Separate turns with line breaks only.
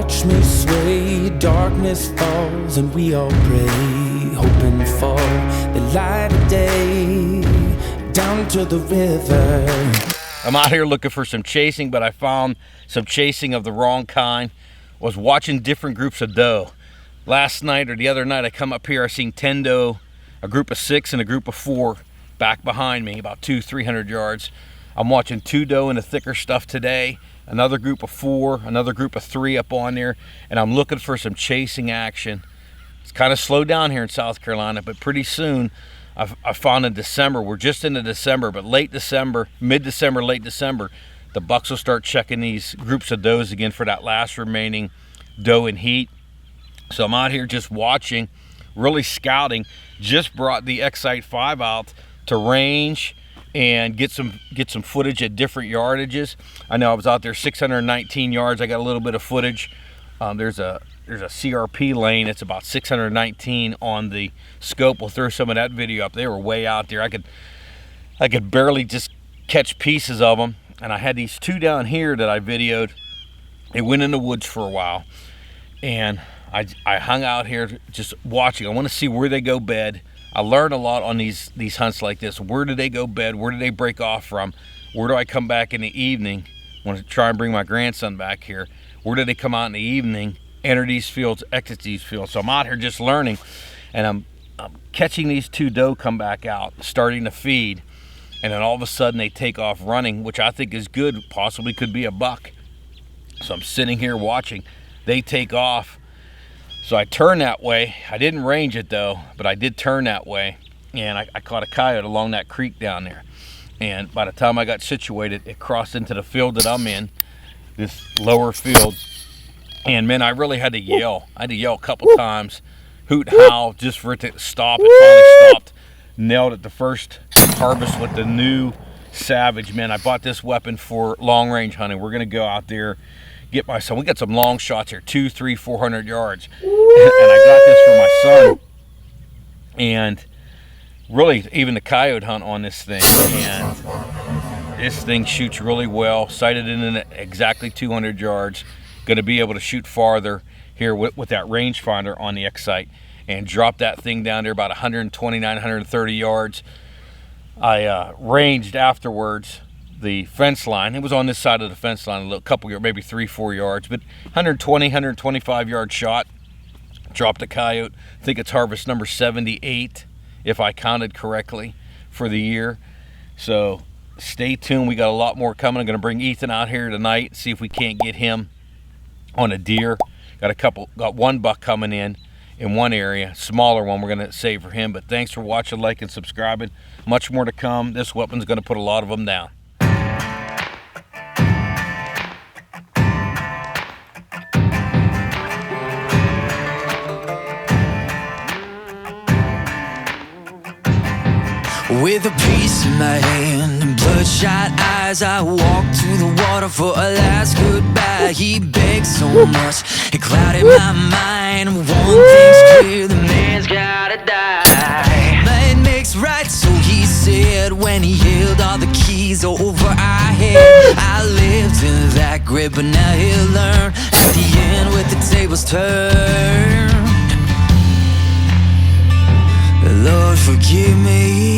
watch me sway, darkness falls and we all pray, hoping for the light of day, down to the river.
I'm out here looking for some chasing, but I found some chasing of the wrong kind. Was watching different groups of doe. Last night or the other night I come up here, I seen 10 doe, a group of 6 and a group of 4 back behind me, about 200-300 yards. I'm watching 2 doe in the thicker stuff today, another group of 4, another group of 3 up on there, and I'm looking for some chasing action. It's kind of slowed down here in South Carolina, but pretty soon I found in December, we're just into December, but late December, mid-December, late December, the bucks will start checking these groups of does again for that last remaining doe in heat. So I'm out here just watching, really scouting. Just brought the XSight 5 out to range and get some footage at different yardages. I know I was out there 619 yards. I got a little bit of footage. There's a CRP lane. It's about 619 on the scope. We'll throw some of that video up. They were way out there. I could barely just catch pieces of them. And I had these 2 down here that I videoed. They went in the woods for a while, and I hung out here just watching. I want to see where they go bed. I learn a lot on these hunts like this. Where do they go bed? Where do they break off from? Where do I come back in the evening? I want to try and bring my grandson back here. Where do they come out in the evening, enter these fields, exit these fields? So I'm out here just learning, and I'm catching these 2 doe come back out, starting to feed, and then all of a sudden they take off running, which I think is good, possibly could be a buck. So I'm sitting here watching. They take off. So I turn that way. I didn't range it though, but I did turn that way, and I caught a coyote along that creek down there. And by the time I got situated, it crossed into the field that I'm in, this lower field. And man, I really had to yell. I had to yell a couple times, hoot, howl, just for it to stop. It finally stopped. Nailed it the first harvest with the new Savage. Man, I bought this weapon for long range hunting. We're gonna go out there, get my son. We got some long shots here, 200, 300, 400 yards. And I got this for my son. And really, even the coyote hunt on this thing. And this thing shoots really well. Sighted in at exactly 200 yards. Gonna be able to shoot farther here with that rangefinder on the XSight. And drop that thing down there about 129, 130 yards. I ranged afterwards the fence line. It was on this side of the fence line, a little couple yards, maybe 3-4 yards, but 120, 125 yard shot. Dropped a coyote. I think it's harvest number 78, if I counted correctly, for the year. So stay tuned. We got a lot more coming. I'm going to bring Ethan out here tonight, see if we can't get him on a deer. Got 1 buck coming in one area, smaller one we're going to save for him. But thanks for watching, liking, subscribing. Much more to come. This weapon's going to put a lot of them down.
With a piece in my hand and bloodshot eyes, I walked to the water for a last goodbye. He begged so much, it clouded my mind. One thing's clear, the man's gotta die. Might makes right, so he said, when he held all the keys over our head. I lived in that grip, but now he'll learn at the end with the tables turned. Lord, forgive me.